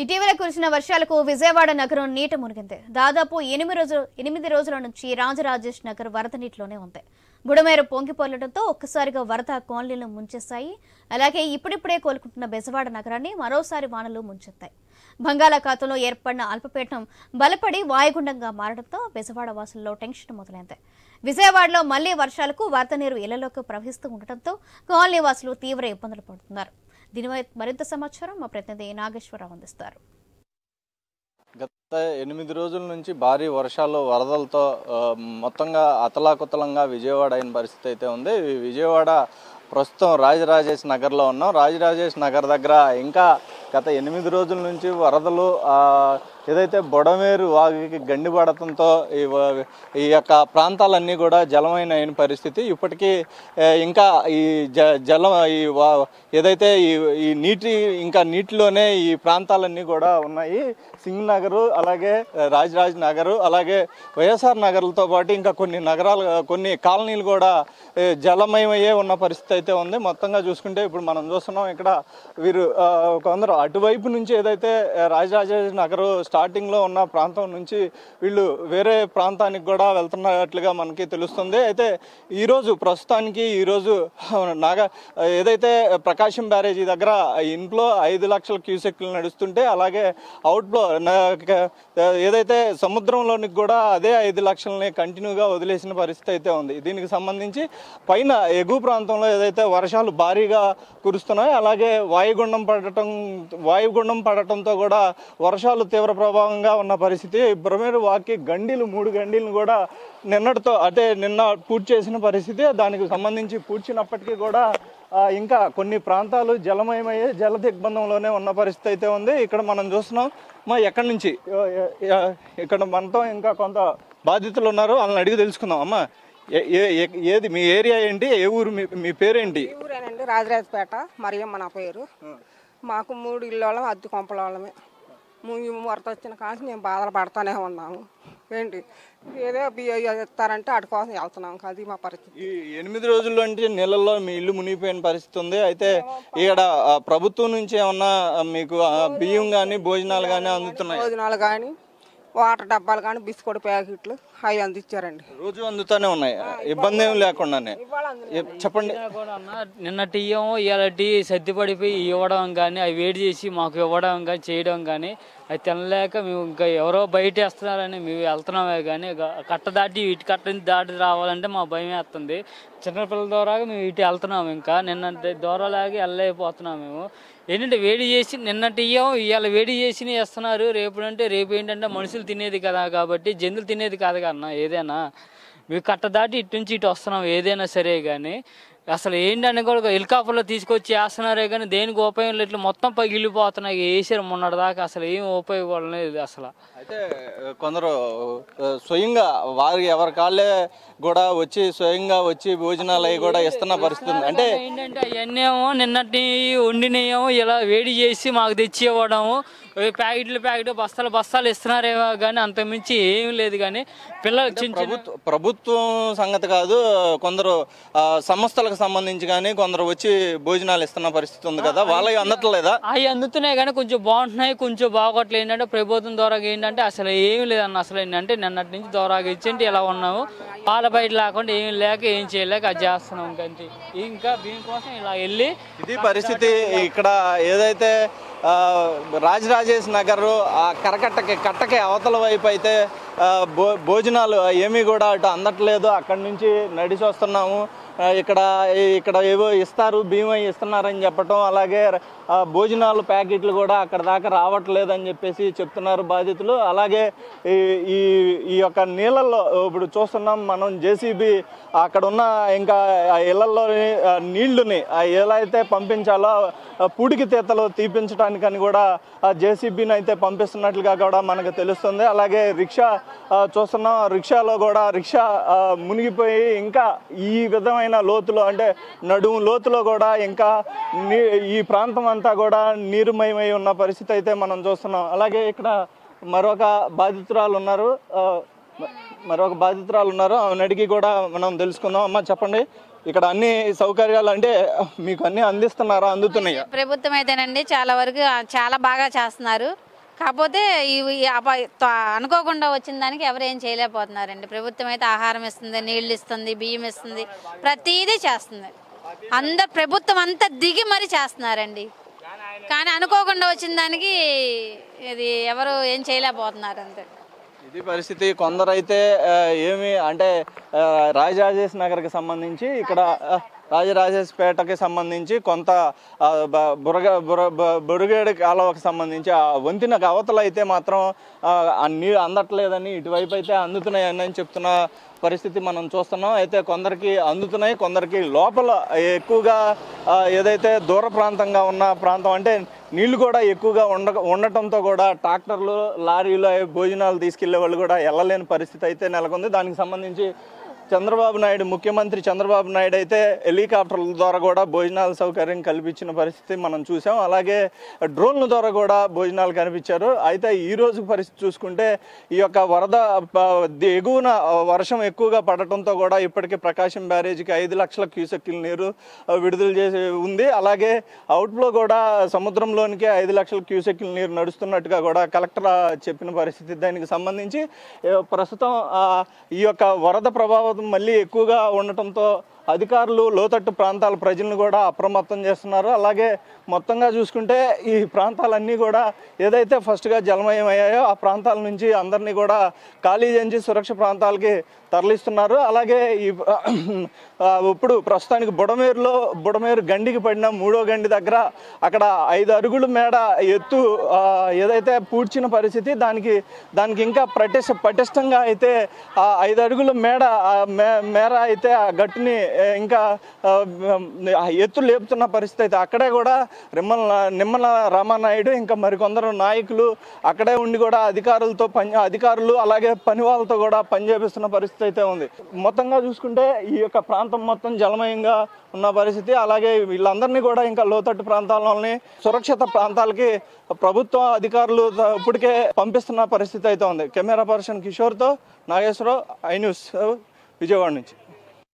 ఇటీవల కురిసిన వర్షాలకు విజయవాడ నగరం నీట మునిగింది. దాదాపు 8 రోజుల నుంచి రాజరాజేష్ నగర్ వరద నీటిలోనే ఉంది. బుడమేరు పొంగిపోలడంతో ఒక్కసారిగా వరద కాలనీలను ముంచేశాయి. అలాగే ఇప్పుడిప్పుడే కోలుకుంటున్న బెజవాడ నగరాన్ని మరోసారి వానలు ముంచెత్తాయి. బంగాళాఖాతంలో ఏర్పడిన అల్పపీడనం బలపడి వాయుగుండంగా మారడంతో బెజవాడ వాసుల్లో టెన్షన్ మొదలైంది. విజయవాడలో మళ్లీ వర్షాలకు వరద నీరు ఇళ్లలోకి ప్రవహిస్తూ ఉండటంతో కాలనీ వాసులు తీవ్ర ఇబ్బందులు పడుతున్నారు. దీనిపై మరింత సమాచారం మా ప్రతినిధి నాగేశ్వరరావు అందిస్తారు. గత 8 రోజుల నుంచి భారీ వర్షాలు వరదలతో మొత్తంగా అతలాకుతలంగా విజయవాడ అయిన పరిస్థితి అయితే ఉంది. విజయవాడ ప్రస్తుతం రాజరాజేష్ నగర్లో ఉన్నాం. రాజరాజేష్ నగర్ దగ్గర ఇంకా గత 8 రోజుల నుంచి వరదలు ఏదైతే బుడమేరు వాగుకి గండి పడటంతో ఈ యొక్క ప్రాంతాలన్నీ కూడా జలమైన పరిస్థితి. ఇప్పటికీ ఇంకా ఈ జలం ఏదైతే ఈ నీటిలోనే ఈ ప్రాంతాలన్నీ కూడా ఉన్నాయి. సింగ్ నగరు, అలాగే రాజరాజ్ నగరు, అలాగే వైఎస్ఆర్ నగర్లతో పాటు ఇంకా కొన్ని కాలనీలు కూడా జలమయమయ్యే ఉన్న పరిస్థితి అయితే ఉంది. మొత్తంగా చూసుకుంటే ఇప్పుడు మనం చూస్తున్నాం ఇక్కడ వీరు కొందరు అటువైపు నుంచి ఏదైతే రాజరాజేష్ నగరు స్టార్టింగ్లో ఉన్న ప్రాంతం నుంచి వీళ్ళు వేరే ప్రాంతానికి కూడా వెళ్తున్నట్లుగా మనకి తెలుస్తుంది. అయితే ప్రస్తుతానికి ఈరోజు ఏదైతే ప్రకాశం బ్యారేజీ దగ్గర ఇంట్లో 5 లక్షల క్యూసెక్లు నడుస్తుంటే, అలాగే అవుట్లో ఏదైతే సముద్రంలోనికి కూడా అదే 5 లక్షలని కంటిన్యూగా వదిలేసిన పరిస్థితి అయితే ఉంది. దీనికి సంబంధించి పైన ఎగువ ప్రాంతంలో ఏదైతే వర్షాలు భారీగా కురుస్తున్నాయో, అలాగే వాయుగుండం పడటంతో కూడా వర్షాలు తీవ్ర ప్రభావంగా ఉన్న పరిస్థితి. బుడమేరు వాకి 3 గండిలను కూడా నిన్న పూర్తి చేసిన పరిస్థితి. దానికి సంబంధించి పూడ్చినప్పటికీ కూడా ఇంకా కొన్ని ప్రాంతాలు జలమయమయ్యే జల దిగ్బంధంలోనే ఉన్న పరిస్థితి అయితే ఉంది. ఇక్కడ మనం చూస్తున్నాం ఎక్కడి నుంచి ఇక్కడ మనతో ఇంకా కొంత బాధితులు ఉన్నారు. వాళ్ళని అడిగి తెలుసుకుందాం. అమ్మ, ఏది మీ ఏరియా ఏంటి? ఏ ఊరు? మీ పేరేంటి? ఊరేనండి రాజరాజపేట. మరియమ్మ నా పేరు. మాకు 3 ఇళ్ళ అద్దె కొంపల వాళ్ళమే. వరద వచ్చిన కాసి మేము బాధలు పడతానే ఉన్నాము. ఏంటి ఏదో ఇస్తారంటే అటు కోసం వెళ్తున్నాం. అది మా పరిస్థితి. ఈ 8 రోజుల్లో అంటే నీళ్ళల్లో మీ ఇల్లు మునిగిపోయిన పరిస్థితి ఉంది. అయితే ఇక్కడ ప్రభుత్వం నుంచి ఏమన్నా మీకు బియ్యం కానీ భోజనాలు కానీ అందుతున్నాయి? భోజనాలు కానీ, వాటర్ డబ్బాలు కానీ, బిస్కెట్ ప్యాకెట్లు అవి అందించారండి. రోజు అందుతానే ఉన్నాయి, ఇబ్బంది ఏమి లేకుండానే. చెప్పండి. నిన్నటి ఇవాళ సర్దిపడిపోయి ఇవ్వడం కానీ, అవి వేడి చేసి మాకు ఇవ్వడం కానీ చేయడం కానీ అది తినలేక మేము ఇంకా ఎవరో బయట వేస్తున్నారని మేము వెళ్తున్నామే. కానీ కట్ట దాటి ఇటు కట్ట దాటి రావాలంటే మా భయం వేస్తుంది. చిన్నపిల్లల ద్వారా మేము ఇటు వెళ్తున్నాము. ఇంకా నిన్నటి దూరాలాగి వెళ్ళలేకపోతున్నాం మేము. ఏంటంటే వేడి చేసి నిన్నటి ఇవాళ వేడి చేసి వేస్తున్నారు. రేపు ఏంటంటే మనుషులు తినేది కదా, కాబట్టి జంతువులు తినేది కాదు కన్నా. ఏదైనా మేము కట్ట దాటి ఇటు నుంచి ఇటు వస్తున్నాం. ఏదైనా సరే కానీ అసలు ఏంటని కూడా హెలికాప్టర్లో తీసుకొచ్చి వేస్తున్నారే కానీ దేనికి ఉపయోగం లేదు. ఇట్లా మొత్తం పగిలిపోతున్నాయి. వేసారు మొన్నటి దాకా, అసలు ఏం ఉపయోగపడడం లేదు అసలు. అయితే కొందరు స్వయంగా వారికి ఎవరి కాళ్ళే కూడా స్వయంగా వచ్చి భోజనాలు అవి కూడా ఇస్తున్న పరిస్థితి ఉంది. అంటే ఏంటంటే అవన్నీ నిన్నటి వండినేమో ఇలా వేడి చేసి మాకు తెచ్చి ఇవ్వడము, ప్యాకెట్ బస్తాలు ఇస్తున్నారేమో కానీ అంతకుమించి ఏం లేదు. కానీ పిల్లలు ప్రభుత్వం సంగతి కాదు, కొందరు సంస్థలకు సంబంధించి కానీ కొందరు వచ్చి భోజనాలు ఇస్తున్న పరిస్థితి ఉంది కదా, వాళ్ళకి అందట్లేదా? అవి అందుతున్నాయి కానీ కొంచెం బాగుంటున్నాయి, కొంచెం బాగోట్లేదు. ఏంటంటే ప్రభుత్వం ద్వారా ఏంటంటే అసలు ఏమి లేదన్న. అసలు ఏంటంటే నిన్నటి నుంచి దూరాగా ఇచ్చేంటి ఇలా ఉన్నాము. పాల బయట లేకుండా ఏం లేక ఏం చేయలేక అది చేస్తున్నాం. కంటే ఇంకా దీనికోసం ఇలా వెళ్ళి ఇది పరిస్థితి. ఇక్కడ ఏదైతే రాజరాజేష్ నగర్ ఆ కట్టకి అవతల వైపు అయితే భోజనాలు ఏమీ కూడా అటు అందట్లేదు. అక్కడి నుంచి నడిచి వస్తున్నాము. ఇక్కడ ఏవో ఇస్తారు, బియ్యం ఇస్తున్నారని చెప్పటం, అలాగే భోజనాలు ప్యాకెట్లు కూడా అక్కడ దాకా రావట్లేదని చెప్పేసి చెప్తున్నారు బాధితులు. అలాగే ఈ యొక్క నీళ్ళల్లో ఇప్పుడు చూస్తున్నాం మనం, జేసీబీ అక్కడ ఉన్న ఇంకా ఇళ్లలోని నీళ్లుని ఎలా అయితే పంపించాలో పూడికి తీతలు తీపించడానికని కూడా జేసీబీని అయితే పంపిస్తున్నట్లుగా కూడా మనకు తెలుస్తుంది. అలాగే రిక్షా చూస్తున్నాం, రిక్షా మునిగిపోయి ఇంకా ఈ విధమైన లోతులో, అంటే నడుము లోతులో కూడా ఇంకా ఈ ప్రాంతం అంతా కూడా నీరుమయమై ఉన్న పరిస్థితి అయితే మనం చూస్తున్నాం. అలాగే ఇక్కడ మరొక బాధితురాలు ఉన్నారు. ఆమెను అడిగి కూడా మనం తెలుసుకుందాం. అమ్మ, చెప్పండి, ఇక్కడ అన్ని సౌకర్యాలు అంటే మీకు అన్ని అందిస్తున్నారా, అందుతున్నాయా? ప్రభుత్వం అయితేనండి చాలా వరకు చాలా బాగా చేస్తున్నారు. కాకపోతే అనుకోకుండా వచ్చిన దానికి ఎవరు ఏం చేయలేకపోతున్నారండి. ప్రభుత్వం అయితే ఆహారం ఇస్తుంది, నీళ్లు ఇస్తుంది, బియ్యం ఇస్తుంది, ప్రతిదీ చేస్తుంది. అందరు ప్రభుత్వం అంతా దిగి మరీ చేస్తున్నారండి. కానీ అనుకోకుండా వచ్చిన దానికి ఇది ఎవరు ఏం చేయలేకపోతున్నారు అంతే. ఇది పరిస్థితి. కొందరైతే ఏమి అంటే రాజరాజేష్ నగర్కి సంబంధించి ఇక్కడ రాజరాజేశ్పేటకి సంబంధించి కొంత బురగేడు కాలువకి సంబంధించి ఆ వంతెనకు అవతల అయితే మాత్రం నీళ్ళు అందట్లేదని, ఇటువైపు అయితే అందుతున్నాయని చెప్తున్న పరిస్థితి మనం చూస్తున్నాం. అయితే కొందరికి అందుతున్నాయి, కొందరికి లోపల ఎక్కువగా ఏదైతే దూర ప్రాంతంగా ఉన్న ప్రాంతం అంటే నీళ్లు కూడా ఎక్కువగా ఉండటంతో కూడా ట్రాక్టర్లు, లారీలు భోజనాలు తీసుకెళ్లే వాళ్ళు కూడా వెళ్ళలేని పరిస్థితి అయితే నెలకొంది. దానికి సంబంధించి చంద్రబాబు నాయుడు, ముఖ్యమంత్రి చంద్రబాబు నాయుడు అయితే హెలికాప్టర్ల ద్వారా కూడా భోజనాల సౌకర్యం కల్పించిన పరిస్థితి మనం చూసాం. అలాగే డ్రోన్ల ద్వారా కూడా భోజనాలు కనిపించారు. అయితే ఈరోజు పరిస్థితి చూసుకుంటే ఈ యొక్క వరద ఎగువన వర్షం ఎక్కువగా పడటంతో కూడా ఇప్పటికే ప్రకాశం బ్యారేజీకి 5 లక్షల క్యూసెక్కుల నీరు విడుదల చేసి ఉంది. అలాగే అవుట్లో కూడా సముద్రంలోనికి 5 లక్షల క్యూసెక్కుల నీరు నడుస్తున్నట్టుగా కూడా కలెక్టర్ చెప్పిన పరిస్థితి. దానికి సంబంధించి ప్రస్తుతం ఈ యొక్క వరద ప్రభావం మళ్ళీ ఎక్కువగా ఉండటంతో అధికారులు లోతట్టు ప్రాంతాల ప్రజలను కూడా అప్రమత్తం చేస్తున్నారు. అలాగే మొత్తంగా చూసుకుంటే ఈ ప్రాంతాలన్నీ కూడా ఏదైతే ఫస్ట్గా జలమయం అయ్యాయో ఆ ప్రాంతాల నుంచి అందరినీ కూడా ఖాళీ చేయించి సురక్ష ప్రాంతాలకి తరలిస్తున్నారు. అలాగే ఇప్పుడు ప్రస్తుతానికి బుడమేరు గండికి పడిన 3వ గండి దగ్గర అక్కడ 5 అడుగుల మేడ ఎత్తు ఏదైతే పూడ్చిన పరిస్థితి, దానికి ఇంకా పటిష్టంగా అయితే 5 అడుగుల మేర అయితే ఆ గట్టుని ఇంకా ఎత్తు లేపుతున్న పరిస్థితి. అయితే అక్కడే కూడా నిమ్మల రామానాయుడు ఇంకా మరికొందరు నాయకులు అక్కడే ఉండి కూడా అధికారులు అలాగే పని వాళ్ళతో కూడా పనిచేపిస్తున్న పరిస్థితి అయితే ఉంది. మొత్తంగా చూసుకుంటే ఈ యొక్క ప్రాంతం మొత్తం జలమయంగా ఉన్న పరిస్థితి. అలాగే వీళ్ళందరినీ కూడా ఇంకా లోతట్టు ప్రాంతాలని సురక్షిత ప్రాంతాలకి ప్రభుత్వ అధికారులు ఇప్పటికే పంపిస్తున్న పరిస్థితి అయితే ఉంది. కెమెరా పర్సన్ కిషోర్తో నాగేశ్వరరావు, ఐ న్యూస్, విజయవాడ నుంచి.